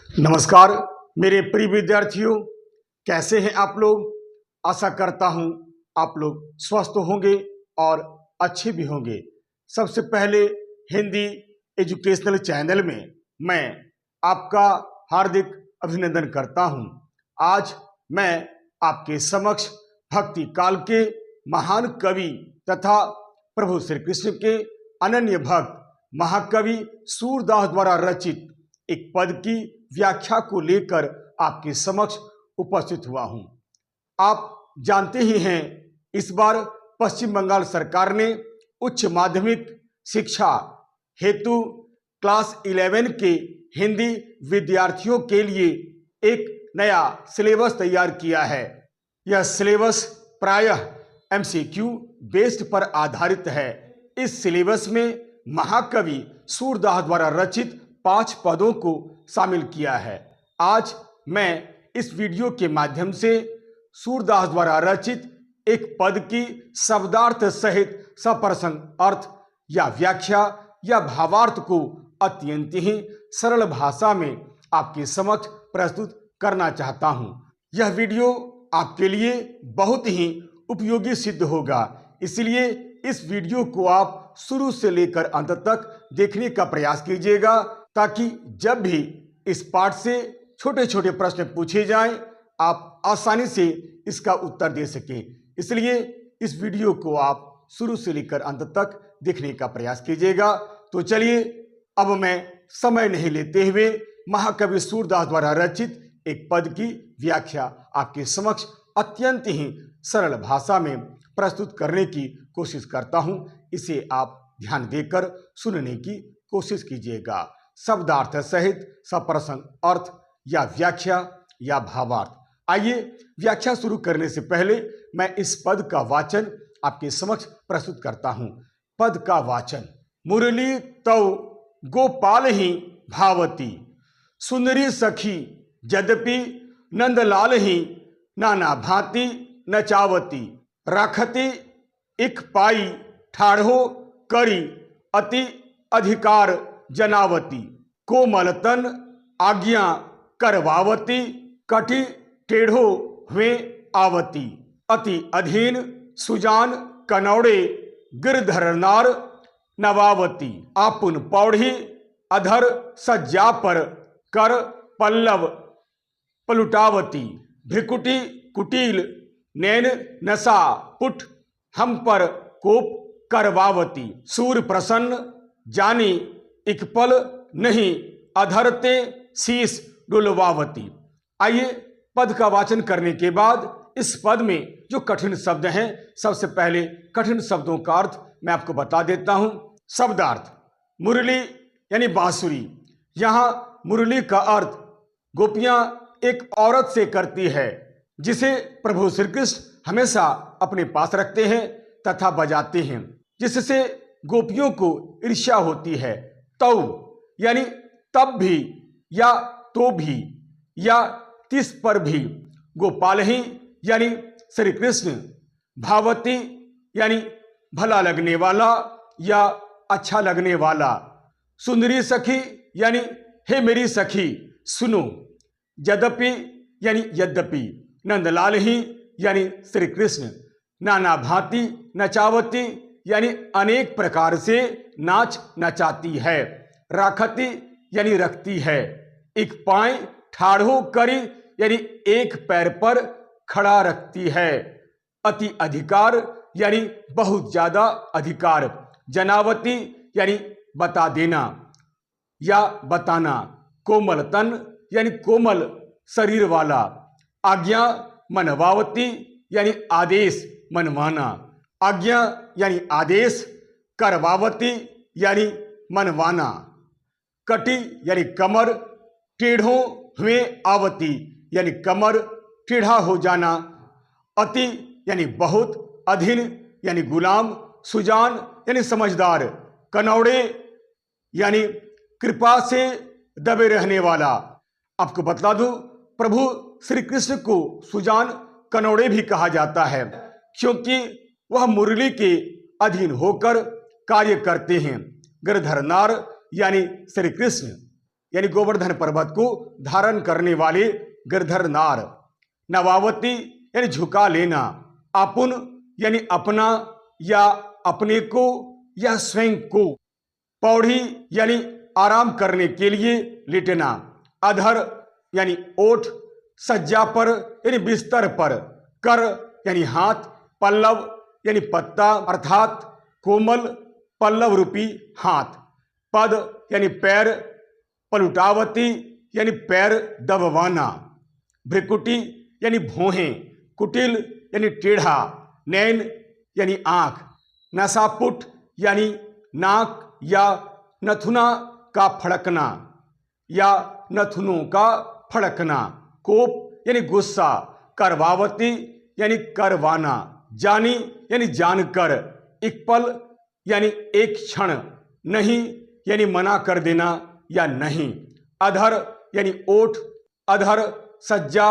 नमस्कार मेरे प्रिय विद्यार्थियों, कैसे हैं आप लोग। आशा करता हूं आप लोग स्वस्थ होंगे और अच्छे भी होंगे। सबसे पहले हिंदी एजुकेशनल चैनल में मैं आपका हार्दिक अभिनंदन करता हूं। आज मैं आपके समक्ष भक्ति काल के महान कवि तथा प्रभु श्री कृष्ण के अनन्य भक्त महाकवि सूरदास द्वारा रचित एक पद की व्याख्या को लेकर आपके समक्ष उपस्थित हुआ हूं। आप जानते ही हैं, इस बार पश्चिम बंगाल सरकार ने उच्च माध्यमिक शिक्षा हेतु क्लास 11 के हिंदी विद्यार्थियों के लिए एक नया सिलेबस तैयार किया है। यह सिलेबस प्रायः एमसीक्यू बेस्ड पर आधारित है। इस सिलेबस में महाकवि सूरदास द्वारा रचित 5 पदों को शामिल किया है। आज मैं इस वीडियो के माध्यम से सूरदास द्वारा रचित एक पद की शब्दार्थ सहित सप्रसंग अर्थ या व्याख्या या भावार्थ को अत्यंत ही सरल भाषा में आपके समक्ष प्रस्तुत करना चाहता हूं। यह वीडियो आपके लिए बहुत ही उपयोगी सिद्ध होगा, इसलिए इस वीडियो को आप शुरू से लेकर अंत तक देखने का प्रयास कीजिएगा, ताकि जब भी इस पाठ से छोटे छोटे प्रश्न पूछे जाएं, आप आसानी से इसका उत्तर दे सकें। इसलिए इस वीडियो को आप शुरू से लेकर अंत तक देखने का प्रयास कीजिएगा। तो चलिए, अब मैं समय नहीं लेते हुए महाकवि सूरदास द्वारा रचित एक पद की व्याख्या आपके समक्ष अत्यंत ही सरल भाषा में प्रस्तुत करने की कोशिश करता हूं। इसे आप ध्यान देकर सुनने की कोशिश कीजिएगा। शब्दार्थ सहित सप्रसंग अर्थ या व्याख्या या भावार्थ। आइए, व्याख्या शुरू करने से पहले मैं इस पद का वाचन आपके समक्ष प्रस्तुत करता हूं। पद का वाचन। मुरली तौ गोपाल ही भावती, सुंदरी सखी यद्यपि नंदलाल ही नाना भांति नचावती, राखती इक पाई ठाढ़ो करी अति अधिकार जनावती, कोमल तन आज्ञा करवावती, कटी टेढ़ो हुए आवती, अति अधीन सुजान कनौड़े गिरधर नार नवावती, आपुन पौढ़ी अधर सज्जा पर कर पल्लव पलुटावती, भ्रिकुटी कुटिल नैन नशा पुट हम पर कोप करवावती, सूर प्रसन्न जानी एक पल नहीं अधरते शीश डुलवावती। आइए, पद का वाचन करने के बाद इस पद में जो कठिन शब्द हैं, सबसे पहले कठिन शब्दों का अर्थ मैं आपको बता देता हूं। शब्दार्थ। मुरली यानी बांसुरी। यहां मुरली का अर्थ गोपियां एक औरत से करती है, जिसे प्रभु श्री कृष्ण हमेशा अपने पास रखते हैं तथा बजाते हैं, जिससे गोपियों को ईर्ष्या होती है। तौ यानी तब भी या तो भी या तिस पर भी। गोपाल ही यानी श्री कृष्ण। भावती यानी भला लगने वाला या अच्छा लगने वाला। सुंदरी सखी यानी हे मेरी सखी सुनो। यद्यपि यानी यद्यपि। नंदलाल ही यानी श्री कृष्ण। नाना भांति नचावती यानी अनेक प्रकार से नाच नचाती है। राखती यानी रखती है। एक पाय ठाढ़ो करी यानी एक पैर पर खड़ा रखती है। अति अधिकार यानी बहुत ज्यादा अधिकार। जनावती यानी बता देना या बताना। कोमल तन यानी कोमल शरीर वाला। आज्ञा मनवावती यानी आदेश मनवाना। आज्ञा यानी आदेश। करवावती यानी मनवाना। कटी यानी कमर। टेढ़ो हुए आवती यानी कमर टेढ़ा हो जाना। अति यानी बहुत। अधीन यानी गुलाम। सुजान यानी समझदार। कनौड़े यानी कृपा से दबे रहने वाला। आपको बतला दूं, प्रभु श्री कृष्ण को सुजान कनौड़े भी कहा जाता है, क्योंकि वह मुरली के अधीन होकर कार्य करते हैं। गिरधर नार यानी श्री कृष्ण। यानी गोवर्धन पर्वत को धारण करने वाले गिरधर नार। नवावती यानी झुका लेना, अपुन यानी अपना या अपने को या स्वयं को। पौड़ी यानी आराम करने के लिए लेटना। अधर यानी ओठ, सज्जा पर यानी बिस्तर पर। कर यानी हाथ, पल्लव यानी पत्ता अर्थात कोमल पल्लव रूपी हाथ। पद यानी पैर, पलुटावती यानी पैर दबवाना। भ्रिकुटी यानी भौहें, कुटिल यानी टेढ़ा, नैन यानी आंख। नसापुट यानी नाक या नथुना का फड़कना या नथुनों का फड़कना। कोप यानी गुस्सा। करवावती यानी करवाना। जानी यानी जानकर। इक्पल यानी एक क्षण। नहीं यानी मना कर देना या नहीं। अधर यानी ओठ, अधर सज्जा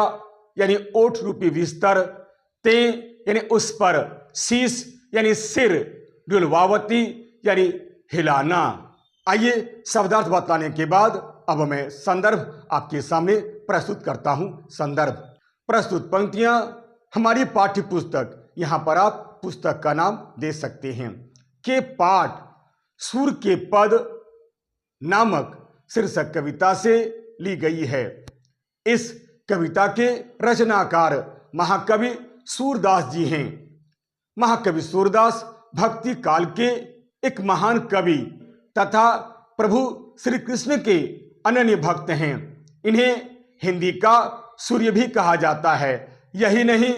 यानी ओठ रूपी बिस्तर। ते यानी उस पर। शीश यानी सिर। डुलवावती यानी हिलाना। आइए शब्दार्थ बतलाने के बाद अब मैं संदर्भ आपके सामने प्रस्तुत करता हूं। संदर्भ। प्रस्तुत पंक्तियां हमारी पाठ्य पुस्तक, यहां पर आप पुस्तक का नाम दे सकते हैं, के पाठ सूर के पद नामक शीर्षक कविता से ली गई है। इस कविता के रचनाकार महाकवि सूरदास जी हैं। महाकवि सूरदास भक्ति काल के एक महान कवि तथा प्रभु श्री कृष्ण के अनन्य भक्त हैं। इन्हें हिंदी का सूर्य भी कहा जाता है। यही नहीं,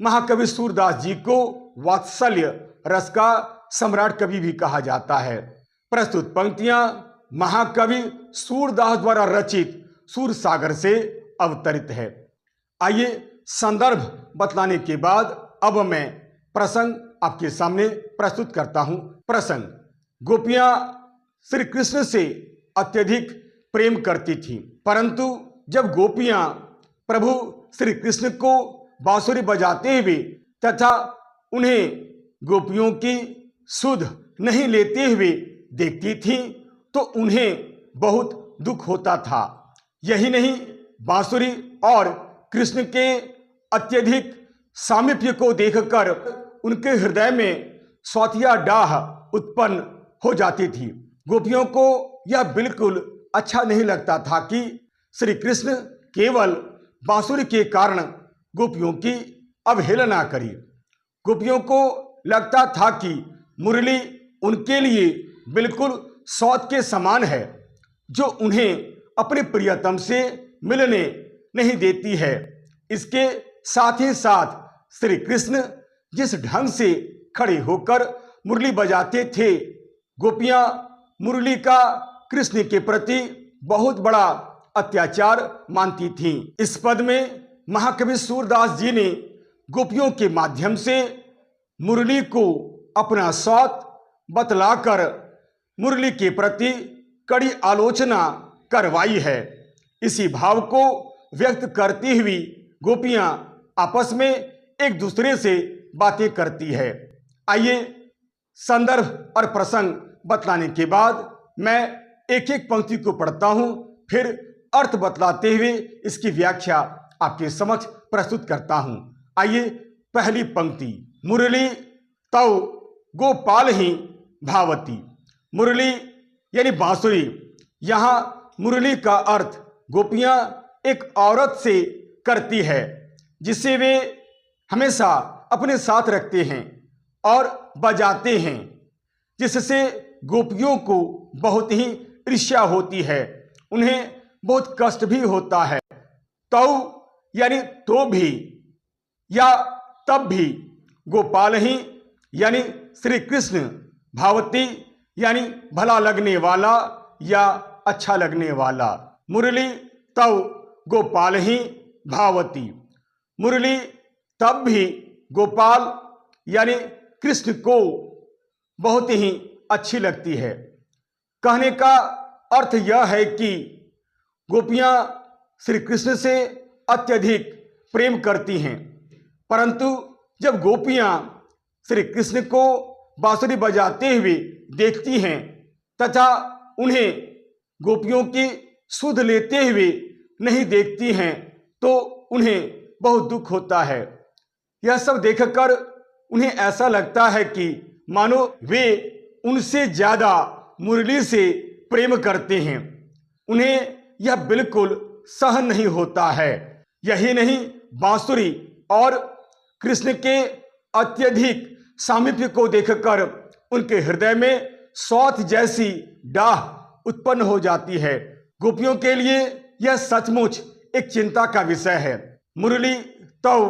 महाकवि सूरदास जी को वात्सल्य रस का सम्राट कवि भी कहा जाता है। प्रस्तुत पंक्तियां महाकवि सूरदास द्वारा रचित सूर सागर से अवतरित है। आइए संदर्भ बतलाने के बाद अब मैं प्रसंग आपके सामने प्रस्तुत करता हूं। प्रसंग। गोपियां श्री कृष्ण से अत्यधिक प्रेम करती थीं, परंतु जब गोपियां प्रभु श्री कृष्ण को बांसुरी बजाते हुए तथा उन्हें गोपियों की सुध नहीं लेते हुए देखती थीं तो उन्हें बहुत दुख होता था। यही नहीं, बांसुरी और कृष्ण के अत्यधिक सामीप्य को देखकर उनके हृदय में स्वातिया डाह उत्पन्न हो जाती थी। गोपियों को यह बिल्कुल अच्छा नहीं लगता था कि श्री कृष्ण केवल बांसुरी के कारण गोपियों की अवहेलना करी। गोपियों को लगता था कि मुरली उनके लिए बिल्कुल सौत के समान है, जो उन्हें अपने प्रियतम से मिलने नहीं देती है। इसके साथ ही साथ श्री कृष्ण जिस ढंग से खड़े होकर मुरली बजाते थे, गोपियां मुरली का कृष्ण के प्रति बहुत बड़ा अत्याचार मानती थीं। इस पद में महाकवि सूरदास जी ने गोपियों के माध्यम से मुरली को अपना सौत बतलाकर मुरली के प्रति कड़ी आलोचना करवाई है। इसी भाव को व्यक्त करती हुई गोपियां आपस में एक दूसरे से बातें करती है। आइए संदर्भ और प्रसंग बतलाने के बाद मैं एक एक पंक्ति को पढ़ता हूं, फिर अर्थ बतलाते हुए इसकी व्याख्या आपके समक्ष प्रस्तुत करता हूं। आइए पहली पंक्ति। मुरली तौ गोपाल ही भावती। मुरली यानी बांसुरी। यहाँ मुरली का अर्थ गोपियां एक औरत से करती है जिसे वे हमेशा अपने साथ रखते हैं और बजाते हैं, जिससे गोपियों को बहुत ही ईर्ष्या होती है, उन्हें बहुत कष्ट भी होता है। तौ यानी तो भी या तब भी। गोपाल ही यानी श्री कृष्ण। भावती यानी भला लगने वाला या अच्छा लगने वाला। मुरली तौ गोपाल ही भावती। मुरली तब भी गोपाल यानी कृष्ण को बहुत ही अच्छी लगती है। कहने का अर्थ यह है कि गोपियां श्री कृष्ण से अत्यधिक प्रेम करती हैं, परंतु जब गोपियां श्री कृष्ण को बांसुरी बजाते हुए देखती हैं तथा उन्हें गोपियों की सुध लेते हुए नहीं देखती हैं तो उन्हें बहुत दुख होता है। यह सब देखकर उन्हें ऐसा लगता है कि मानो वे उनसे ज़्यादा मुरली से प्रेम करते हैं। उन्हें यह बिल्कुल सहन नहीं होता है। यही नहीं, बांसुरी और कृष्ण के अत्यधिक सामीप्य को देखकर उनके हृदय में स्वार्थ जैसी डाह उत्पन्न हो जाती है। गोपियों के लिए यह सचमुच एक चिंता का विषय है। मुरली तौ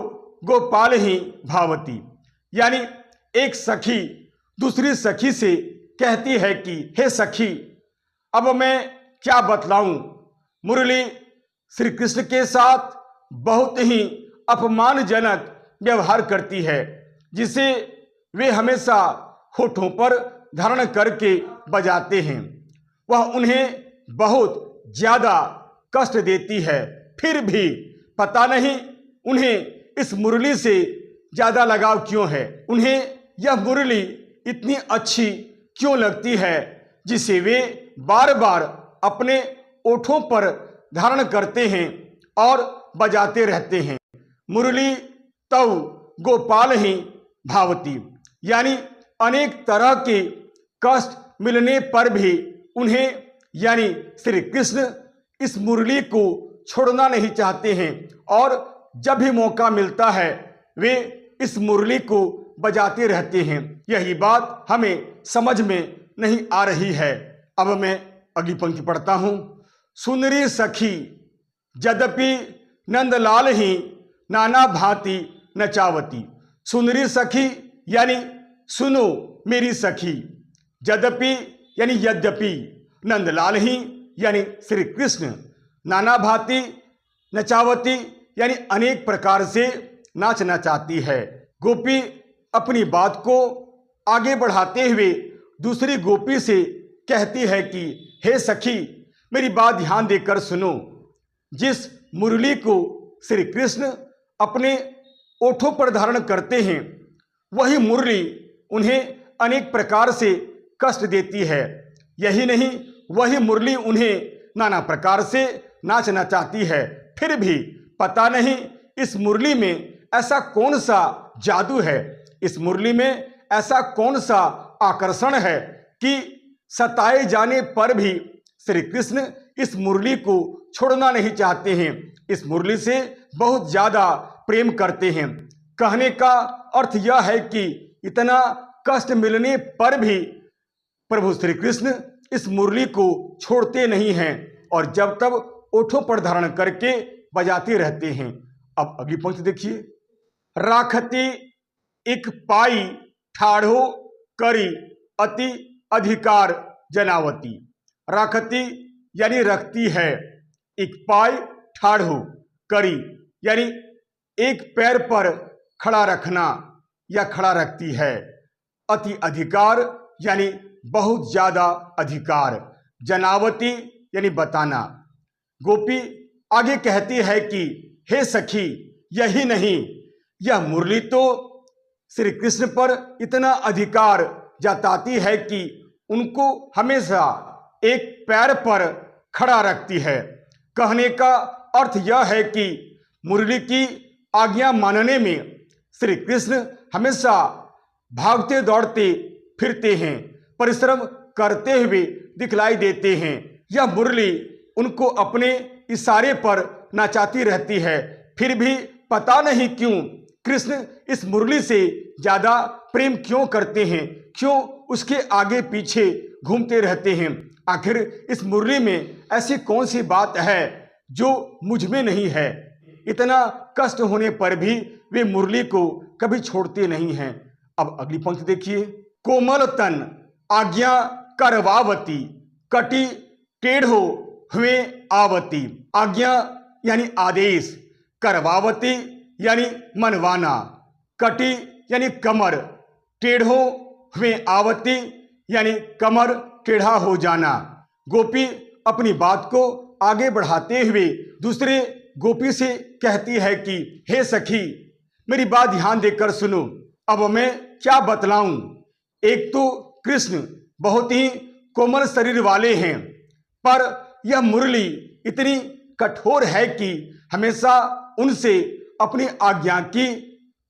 गोपाल ही भावती, यानी एक सखी दूसरी सखी से कहती है कि हे सखी, अब मैं क्या बतलाऊं, मुरली श्री कृष्ण के साथ बहुत ही अपमानजनक व्यवहार करती है, जिसे वे हमेशा होठों पर धारण करके बजाते हैं। वह उन्हें बहुत ज़्यादा कष्ट देती है। फिर भी पता नहीं उन्हें इस मुरली से ज़्यादा लगाव क्यों है। उन्हें यह मुरली इतनी अच्छी क्यों लगती है, जिसे वे बार बार अपने ओठों पर धारण करते हैं और बजाते रहते हैं। मुरली तव गोपाल ही भावती, यानी अनेक तरह के कष्ट मिलने पर भी उन्हें यानी श्री कृष्ण इस मुरली को छोड़ना नहीं चाहते हैं और जब भी मौका मिलता है वे इस मुरली को बजाते रहते हैं। यही बात हमें समझ में नहीं आ रही है। अब मैं अगली पंक्ति पढ़ता हूँ। सुंदरी सखी यद्यपि नंदलाल ही नाना भांति नचावती। सुंदरी सखी यानी सुनो मेरी सखी, यद्यपि यानी यद्यपि, नंदलाल ही यानी श्री कृष्ण, नाना भांति नचावती यानी अनेक प्रकार से नाच नचाती है। गोपी अपनी बात को आगे बढ़ाते हुए दूसरी गोपी से कहती है कि हे सखी, मेरी बात ध्यान देकर सुनो। जिस मुरली को श्री कृष्ण अपने ओठों पर धारण करते हैं, वही मुरली उन्हें अनेक प्रकार से कष्ट देती है। यही नहीं, वही मुरली उन्हें नाना प्रकार से नाच नचाती है। फिर भी पता नहीं इस मुरली में ऐसा कौन सा जादू है, इस मुरली में ऐसा कौन सा आकर्षण है कि सताए जाने पर भी श्री कृष्ण इस मुरली को छोड़ना नहीं चाहते हैं, इस मुरली से बहुत ज़्यादा प्रेम करते हैं। कहने का अर्थ यह है कि इतना कष्ट मिलने पर भी प्रभु श्री कृष्ण इस मुरली को छोड़ते नहीं हैं और जब तब ओठों पर धारण करके बजाते रहते हैं। अब अगली पंक्ति देखिए। राखती इक पाई ठाढ़ो करी अति अधिकार जनावती। राखती यानी रखती है, एक पाई ठाढ़ो करी यानी एक पैर पर खड़ा रखना या खड़ा रखती है। अति अधिकार यानी बहुत ज्यादा अधिकार, जनावती यानी बताना। गोपी आगे कहती है कि हे सखी, यही नहीं, यह मुरली तो श्री कृष्ण पर इतना अधिकार जताती है कि उनको हमेशा एक पैर पर खड़ा रखती है। कहने का अर्थ यह है कि मुरली की आज्ञा मानने में श्री कृष्ण हमेशा भागते दौड़ते फिरते हैं, परिश्रम करते हुए दिखलाई देते हैं। यह मुरली उनको अपने इशारे पर नचाती रहती है। फिर भी पता नहीं क्यों कृष्ण इस मुरली से ज़्यादा प्रेम क्यों करते हैं, क्यों उसके आगे पीछे घूमते रहते हैं। आखिर इस मुरली में ऐसी कौन सी बात है जो मुझ में नहीं है। इतना कष्ट होने पर भी वे मुरली को कभी छोड़ते नहीं हैं। अब अगली पंक्ति देखिए। कोमल तन आज्ञा करवावती, कटी टेढ़ो हुए आवती। आज्ञा यानी आदेश, करवावती यानी मनवाना, कटी यानी कमर, टेढ़ो हुए आवती यानी कमर टेढ़ा हो जाना। गोपी अपनी बात को आगे बढ़ाते हुए दूसरे गोपी से कहती है कि हे सखी, मेरी बात ध्यान देकर सुनो। अब मैं क्या बतलाऊं। एक तो कृष्ण बहुत ही कोमल शरीर वाले हैं, पर यह मुरली इतनी कठोर है कि हमेशा उनसे अपनी आज्ञा की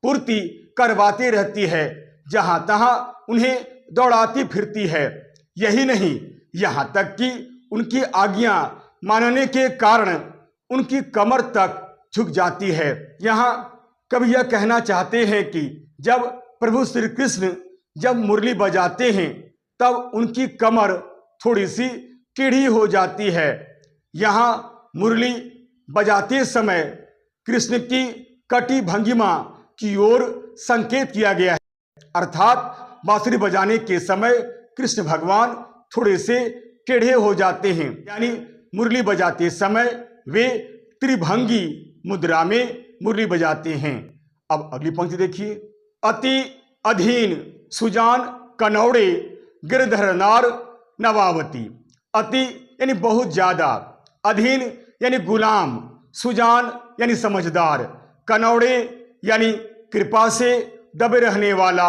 पूर्ति करवाती रहती है, जहां तहां उन्हें दौड़ाती फिरती है। यही नहीं, यहां तक कि उनकी आज्ञा मानने के कारण उनकी कमर तक झुक जाती है। यहाँ कवि यह कहना चाहते हैं कि जब प्रभु श्री कृष्ण जब मुरली बजाते हैं तब उनकी कमर थोड़ी सी टेढ़ी हो जाती है। यहाँ मुरली बजाते समय कृष्ण की कटी भंगिमा की ओर संकेत किया गया है, अर्थात बांसुरी बजाने के समय कृष्ण भगवान थोड़े से टेढ़े हो जाते हैं, यानी मुरली बजाते समय वे त्रिभंगी मुद्रा में मुरली बजाते हैं। अब अगली पंक्ति देखिए। अति अधीन सुजान कनौड़े गिरधर नार नवावती। अति यानी बहुत ज्यादा, अधीन यानी गुलाम, सुजान यानी समझदार, कनौड़े यानी कृपा से दबे रहने वाला,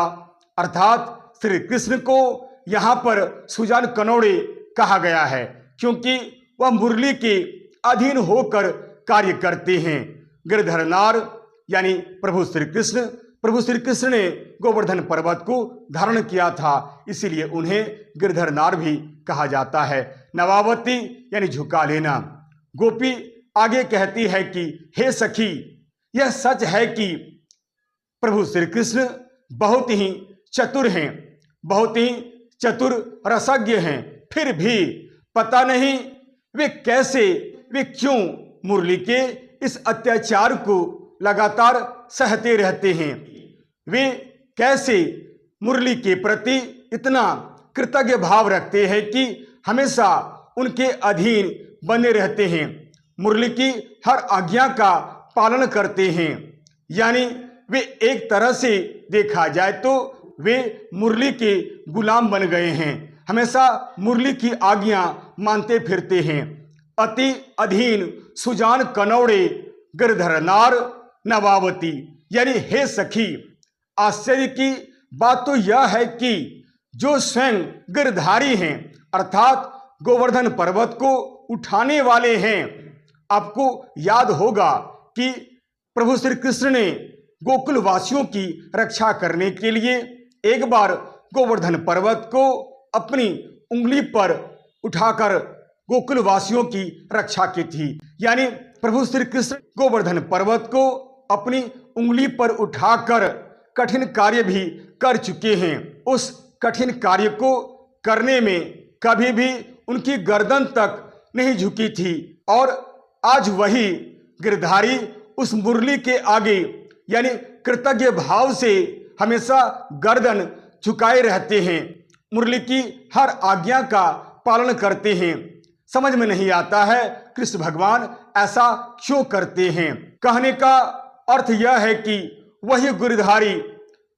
अर्थात श्री कृष्ण को यहाँ पर सुजान कनौड़े कहा गया है क्योंकि वह मुरली के अधीन होकर कार्य करते हैं। गिरधर नार यानी प्रभु श्री कृष्ण ने गोवर्धन पर्वत को धारण किया था, इसीलिए उन्हें गिरधर नार भी कहा जाता है। नवावती यानी झुका लेना। गोपी आगे कहती है कि हे सखी, यह सच है कि प्रभु श्री कृष्ण बहुत ही चतुर हैं, बहुत ही चतुर रसज्ञ हैं, फिर भी पता नहीं वे क्यों मुरली के इस अत्याचार को लगातार सहते रहते हैं। वे कैसे मुरली के प्रति इतना कृतज्ञ भाव रखते हैं कि हमेशा उनके अधीन बने रहते हैं, मुरली की हर आज्ञा का पालन करते हैं। यानी वे एक तरह से देखा जाए तो वे मुरली के गुलाम बन गए हैं, हमेशा मुरली की आज्ञा मानते फिरते हैं। अति अधीन सुजान कनौड़े गिरधर नार नवावती, यानी हे सखी, आश्चर्य की बात तो यह है कि जो स्वयं गिरधारी हैं, अर्थात गोवर्धन पर्वत को उठाने वाले हैं। आपको याद होगा कि प्रभु श्री कृष्ण ने गोकुल वासियों की रक्षा करने के लिए एक बार गोवर्धन पर्वत को अपनी उंगली पर उठाकर गोकुल वासियों की रक्षा की थी। यानी प्रभु श्री कृष्ण गोवर्धन पर्वत को अपनी उंगली पर उठाकर कठिन कार्य भी कर चुके हैं। उस कठिन कार्य को करने में कभी भी उनकी गर्दन तक नहीं झुकी थी और आज वही गिरधारी उस मुरली के आगे यानी कृतज्ञ भाव से हमेशा गर्दन झुकाए रहते हैं, मुरली की हर आज्ञा का पालन करते हैं। समझ में नहीं आता है कृष्ण भगवान ऐसा क्यों करते हैं। कहने का अर्थ यह है कि वही गिरधारी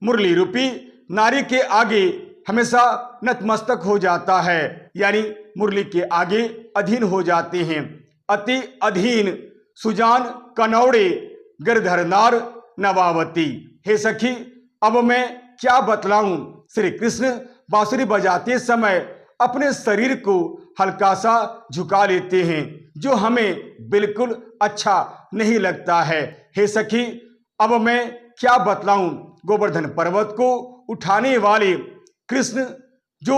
मुरली रूपी नारी के आगे हमेशा नतमस्तक हो जाता है, यानी मुरली के आगे अधीन हो जाते हैं। अति अधीन सुजान कनौड़े गिरधर नार नवावती। हे सखी, अब मैं क्या बतलाऊं। श्री कृष्ण बांसुरी बजाते समय अपने शरीर को हल्का सा झुका लेते हैं, जो हमें बिल्कुल अच्छा नहीं लगता है। हे सखी, अब मैं क्या बतलाऊं। गोवर्धन पर्वत को उठाने वाले कृष्ण जो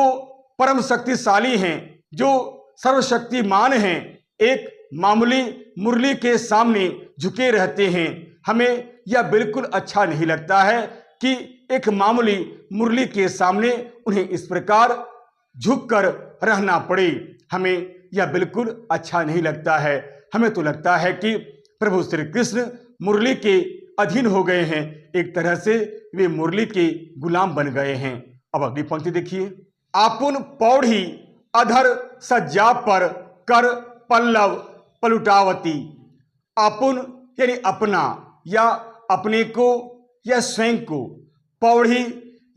परम शक्तिशाली हैं, जो सर्वशक्तिमान हैं, एक मामूली मुरली के सामने झुके रहते हैं। हमें यह बिल्कुल अच्छा नहीं लगता है कि एक मामूली मुरली के सामने उन्हें इस प्रकार झुककर रहना पड़े। हमें यह बिल्कुल अच्छा नहीं लगता है। हमें तो लगता है कि प्रभु श्री कृष्ण मुरली के अधीन हो गए हैं, एक तरह से वे मुरली के गुलाम बन गए हैं। अब अगली पंक्ति देखिए। आपुन पौड़ी अधर सज्जा पर कर पल्लव पलुटावती। आपुन यानी अपना या अपने को या स्वयं को, पौड़ी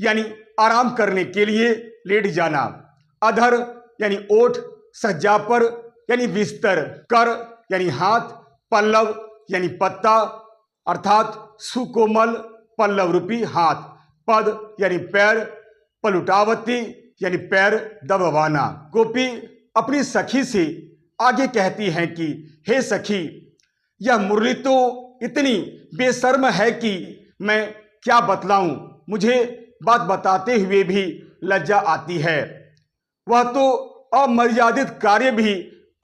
यानी आराम करने के लिए लेट जाना, अधर यानी ओठ, सज्जा पर यानी बिस्तर, कर यानी हाथ, पल्लव यानी पत्ता अर्थात सुकोमल पल्लव रूपी हाथ, पद यानी पैर, पलुटावती यानी पैर दबवाना। गोपी अपनी सखी से आगे कहती हैं कि हे सखी, यह मुरली तो इतनी बेशर्म है कि मैं क्या बतलाऊं, मुझे बात बताते हुए भी लज्जा आती है। वह तो अमर्यादित कार्य भी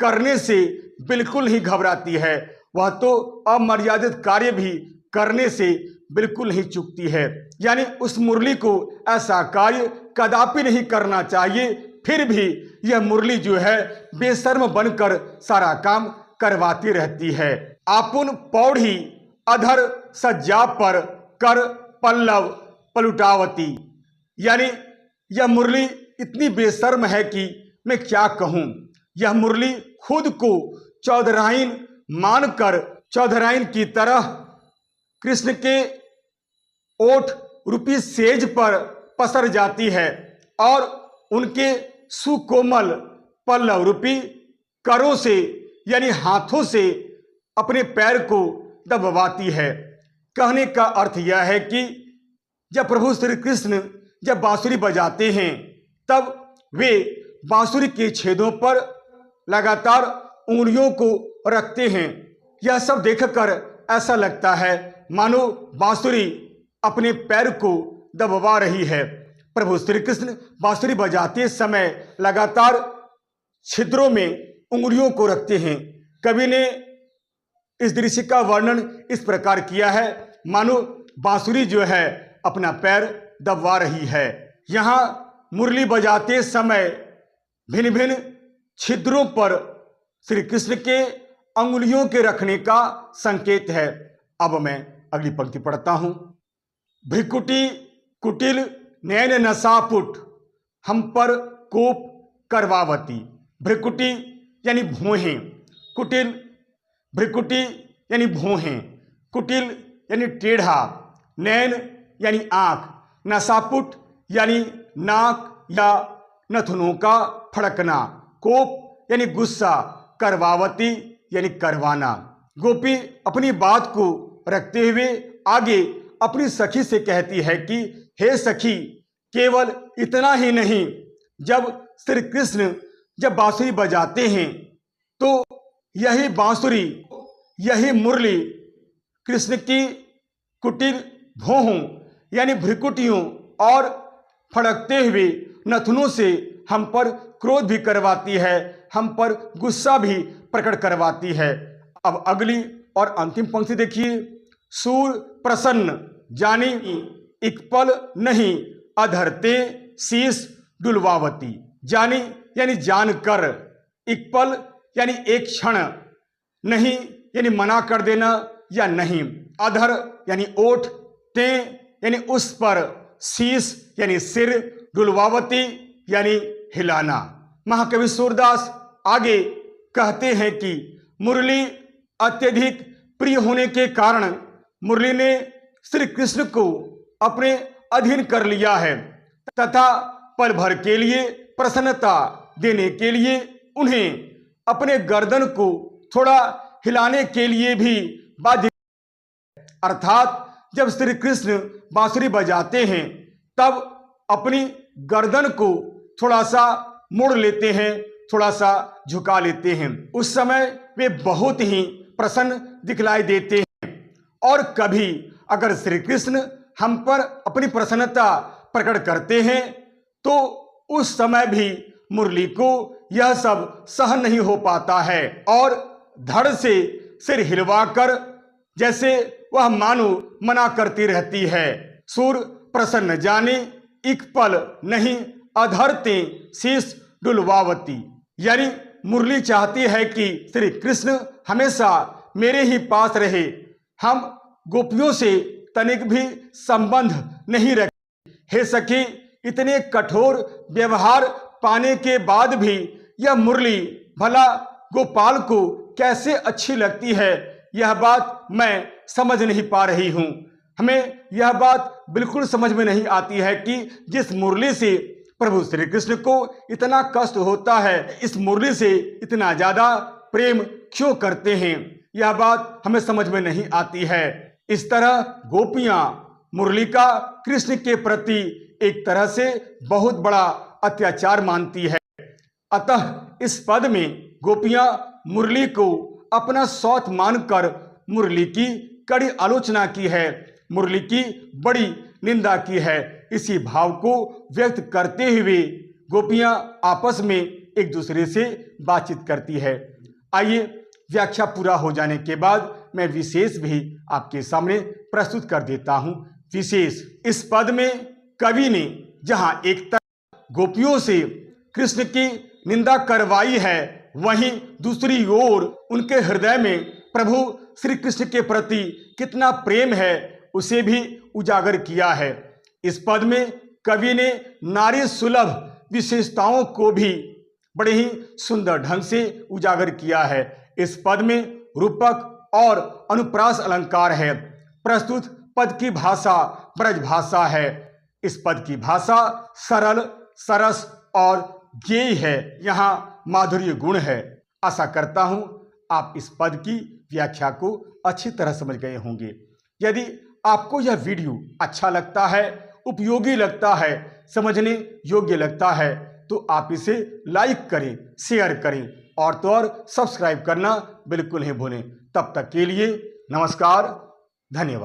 करने से बिल्कुल ही घबराती है, वह तो अमर्यादित कार्य भी करने से बिल्कुल ही चूकती है। यानी उस मुरली को ऐसा कार्य कदापि नहीं करना चाहिए, फिर भी यह मुरली जो है बेशर्म बनकर सारा काम करवाती रहती है। आपुन पौड़ी अधर सज्जा पर कर पल्लव पलुटावती, यानी यह मुरली इतनी बेशर्म है कि मैं क्या कहूँ। यह मुरली खुद को चौधराइन मानकर चौधराइन की तरह कृष्ण के ओठ रूपी सेज पर पसर जाती है और उनके सुकोमल पल्लव रूपी करों से यानी हाथों से अपने पैर को दबवाती है। कहने का अर्थ यह है कि जब प्रभु श्री कृष्ण जब बांसुरी बजाते हैं तब वे बांसुरी के छेदों पर लगातार उंगलियों को रखते हैं। यह सब देखकर ऐसा लगता है मानो बांसुरी अपने पैर को दबवा रही है। प्रभु श्री कृष्ण बांसुरी बजाते समय लगातार छिद्रों में उंगलियों को रखते हैं। कवि ने इस दृश्य का वर्णन इस प्रकार किया है मानो बांसुरी जो है अपना पैर दबवा रही है। यहाँ मुरली बजाते समय भिन्न भिन्न छिद्रों पर श्री कृष्ण के अंगुलियों के रखने का संकेत है। अब मैं अगली पंक्ति पढ़ता हूं। भ्रिकुटी कुटिल नैन नसापुट हम पर कोप करवावती। भ्रिकुटी यानी भौहें, कुटिल भ्रिकुटी यानी भौहें, कुटिल यानी टेढ़ा, नैन यानी आंख, नसापुट यानी नाक या नथुनों का फड़कना, कोप यानी गुस्सा, करवावती यानी करवाना। गोपी अपनी बात को रखते हुए आगे अपनी सखी से कहती है कि हे सखी, केवल इतना ही नहीं, जब श्री कृष्ण जब बांसुरी बजाते हैं तो यही बांसुरी, यही मुरली कृष्ण की कुटिल भौहों यानी भ्रिकुटियों और फड़कते हुए नथुनों से हम पर क्रोध भी करवाती है, हम पर गुस्सा भी प्रकट करवाती है। अब अगली और अंतिम पंक्ति देखिए। सूर प्रसन्न जानी एक पल नहीं अधरते शीश डुलवावती। जानी यानी जानकर, एक पल यानी एक क्षण, नहीं यानी मना कर देना या नहीं, अधर यानी ओठ, ते यानी उस पर, शीश यानी सिर, डुलवावती यानी हिलाना। महाकवि सूरदास आगे कहते हैं कि मुरली अत्यधिक प्रिय होने के कारण मुरली ने श्री कृष्ण को अपने अधीन कर लिया है तथा पल भर के लिए प्रसन्नता देने के लिए उन्हें अपने गर्दन को थोड़ा हिलाने के लिए भी बाध्य। अर्थात जब श्री कृष्ण बांसुरी बजाते हैं तब अपनी गर्दन को थोड़ा सा मोड़ लेते हैं, थोड़ा सा झुका लेते हैं। उस समय वे बहुत ही प्रसन्न दिखलाई देते हैं। और कभी अगर श्री कृष्ण हम पर अपनी प्रसन्नता प्रकट करते हैं तो उस समय भी मुरली को यह सब सहन नहीं हो पाता है और धड़ से सिर हिलवाकर जैसे वह मानो मना करती रहती है। सूर प्रसन्न जाने एक पल नहीं अधरते शीश डुलवावती, यानी मुरली चाहती है कि श्री कृष्ण हमेशा मेरे ही पास रहे, हम गोपियों से तनिक भी संबंध नहीं रखें। हे सखी, इतने कठोर व्यवहार पाने के बाद भी यह मुरली भला गोपाल को कैसे अच्छी लगती है, यह बात मैं समझ नहीं पा रही हूँ। हमें यह बात बिल्कुल समझ में नहीं आती है कि जिस मुरली से प्रभु श्री कृष्ण को इतना कष्ट होता है, इस मुरली से इतना ज्यादा प्रेम क्यों करते हैं, यह बात हमें समझ में नहीं आती है। इस तरह गोपियां मुरली का कृष्ण के प्रति एक तरह से बहुत बड़ा अत्याचार मानती है। अतः इस पद में गोपियां मुरली को अपना सौत मानकर मुरली की कड़ी आलोचना की है, मुरली की बड़ी निंदा की है। इसी भाव को व्यक्त करते हुए गोपियां आपस में एक दूसरे से बातचीत करती है। आइए व्याख्या पूरा हो जाने के बाद मैं विशेष भी आपके सामने प्रस्तुत कर देता हूं। विशेष, इस पद में कवि ने जहां एक तरफ गोपियों से कृष्ण की निंदा करवाई है, वहीं दूसरी ओर उनके हृदय में प्रभु श्री कृष्ण के प्रति कितना प्रेम है उसे भी उजागर किया है। इस पद में कवि ने नारी सुलभ विशेषताओं को भी बड़े ही सुंदर ढंग से उजागर किया है। इस पद में रूपक और अनुप्रास अलंकार है। प्रस्तुत पद की भाषा ब्रज भाषा है। इस पद की भाषा सरल, सरस और गेय है। यहाँ माधुर्य गुण है। आशा करता हूँ आप इस पद की व्याख्या को अच्छी तरह समझ गए होंगे। यदि आपको यह वीडियो अच्छा लगता है, उपयोगी लगता है, समझने योग्य लगता है, तो आप इसे लाइक करें, शेयर करें और तो और सब्सक्राइब करना बिल्कुल नहीं भूलें। तब तक के लिए नमस्कार, धन्यवाद।